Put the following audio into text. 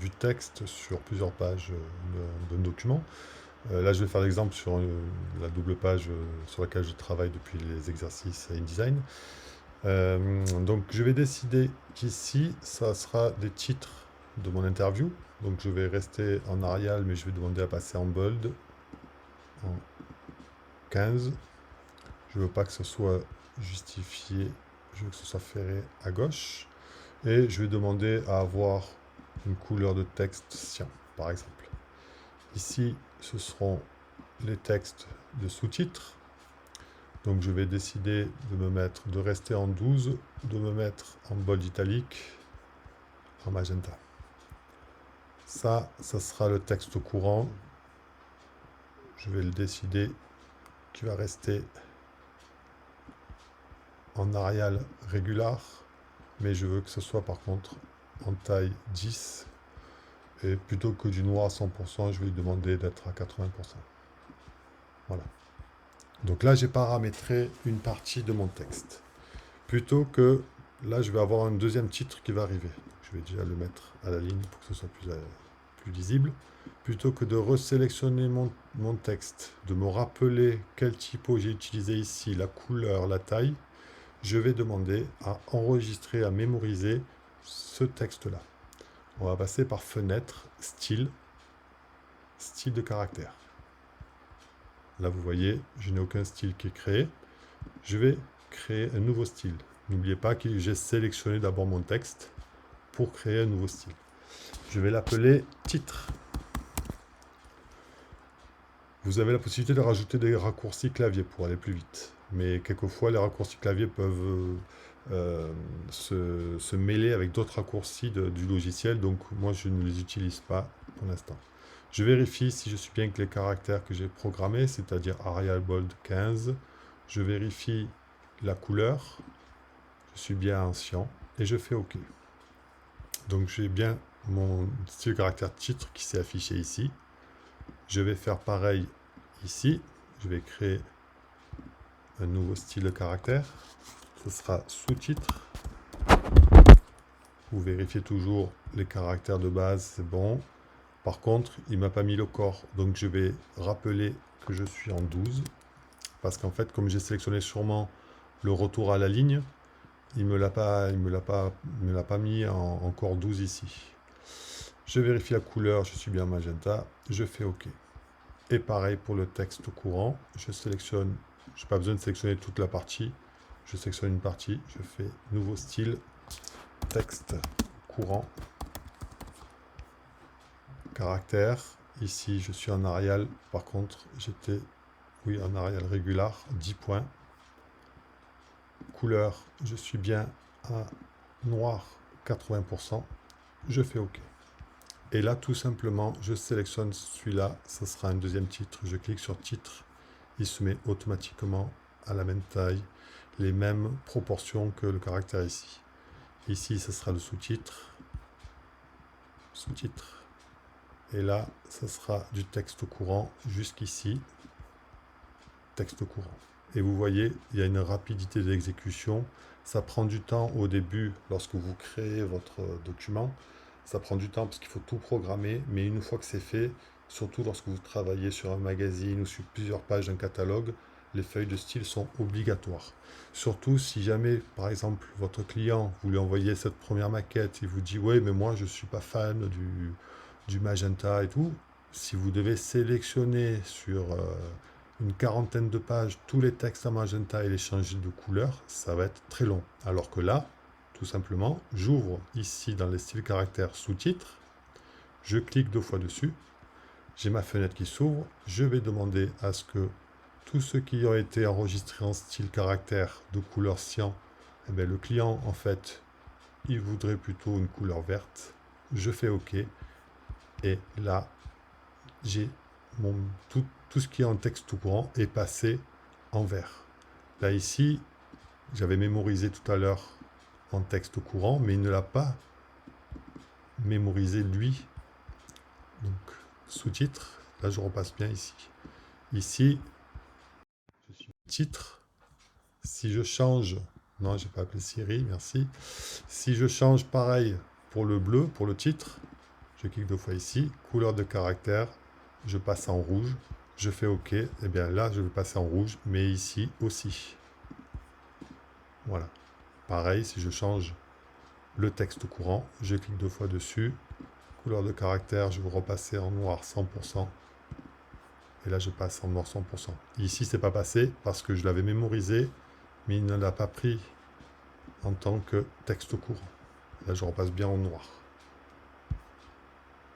du texte sur plusieurs pages d'un document. Là, je vais faire l'exemple sur la double page sur laquelle je travaille depuis les exercices InDesign. Donc, je vais décider qu'ici, ça sera des titres de mon interview. Donc, je vais rester en Arial, mais je vais demander à passer en bold, en 15. Je veux pas que ce soit justifié, je veux que ce soit ferré à gauche. Et je vais demander à avoir une couleur de texte cyan, par exemple. Ici, ce seront les textes de sous-titres. Donc je vais décider de rester en 12, de me mettre en bold italique, en magenta. Ça sera le texte courant. Je vais le décider qui va rester en Arial régular, mais je veux que ce soit par contre en taille 10. Et plutôt que du noir à 100%, je vais lui demander d'être à 80%. Voilà. Donc là, j'ai paramétré une partie de mon texte. Plutôt que, là, je vais avoir un deuxième titre qui va arriver. Je vais déjà le mettre à la ligne pour que ce soit plus lisible. Plutôt que de resélectionner mon texte, de me rappeler quel typo j'ai utilisé ici, la couleur, la taille, je vais demander à enregistrer, à mémoriser ce texte-là. On va passer par fenêtre, style de caractère. Là, vous voyez, je n'ai aucun style qui est créé. Je vais créer un nouveau style. N'oubliez pas que j'ai sélectionné d'abord mon texte pour créer un nouveau style. Je vais l'appeler titre. Vous avez la possibilité de rajouter des raccourcis clavier pour aller plus vite. Mais quelquefois, les raccourcis clavier peuvent se mêler avec d'autres raccourcis du logiciel. Donc, moi, je ne les utilise pas pour l'instant. Je vérifie si je suis bien avec les caractères que j'ai programmés, c'est-à-dire Arial Bold 15. Je vérifie la couleur. Je suis bien en cyan et je fais OK. Donc j'ai bien mon style caractère titre qui s'est affiché ici. Je vais faire pareil ici. Je vais créer un nouveau style de caractère. Ce sera sous-titre. Vous vérifiez toujours les caractères de base, c'est bon. Par contre, il ne m'a pas mis le corps, donc je vais rappeler que je suis en 12. Parce qu'en fait, comme j'ai sélectionné sûrement le retour à la ligne, il ne me l'a pas mis en corps 12 ici. Je vérifie la couleur, je suis bien magenta, je fais OK. Et pareil pour le texte courant, je sélectionne, je n'ai pas besoin de sélectionner toute la partie, je sélectionne une partie, je fais nouveau style, texte courant, caractère, ici je suis en Arial, par contre j'étais, oui, en Arial régular, 10 points, couleur, je suis bien à noir 80%, je fais OK. Et là, tout simplement, je sélectionne celui-là, ça sera un deuxième titre. Je clique sur titre, il se met automatiquement à la même taille, les mêmes proportions que le caractère ici. Ici, ce sera le sous-titre, sous-titre. Et là, ce sera du texte courant jusqu'ici, texte courant. Et vous voyez, il y a une rapidité d'exécution. Ça prend du temps au début lorsque vous créez votre document. Ça prend du temps parce qu'il faut tout programmer, mais une fois que c'est fait, surtout lorsque vous travaillez sur un magazine ou sur plusieurs pages d'un catalogue, les feuilles de style sont obligatoires. Surtout si jamais, par exemple, votre client, vous lui envoyez cette première maquette, il vous dit « Ouais, mais moi, je ne suis pas fan du magenta et tout ». Si vous devez sélectionner sur une quarantaine de pages tous les textes en magenta et les changer de couleur, ça va être très long. Alors que là, tout simplement, j'ouvre ici dans les styles caractères sous-titres, je clique 2 fois dessus, j'ai ma fenêtre qui s'ouvre, je vais demander à ce que tous ceux qui ont été enregistrés en style caractère de couleur cyan, eh bien, le client, en fait, il voudrait plutôt une couleur verte. Je fais OK. Et là, j'ai tout ce qui est en texte tout courant est passé en vert. Là, ici, j'avais mémorisé tout à l'heure en texte courant, mais il ne l'a pas mémorisé lui. Donc, sous-titre, là je repasse bien ici. Ici, je suis titre. Si je change, non, j'ai pas appelé Siri, merci. Si je change pareil pour le bleu, pour le titre, je clique 2 fois ici, couleur de caractère, je passe en rouge, je fais OK, et bien là je vais passer en rouge, mais ici aussi. Voilà. Pareil, si je change le texte courant, je clique 2 fois dessus, couleur de caractère, je vais repasser en noir 100%, et là je passe en noir 100%. Ici c'est pas passé parce que je l'avais mémorisé, mais il ne l'a pas pris en tant que texte courant. Là je repasse bien en noir.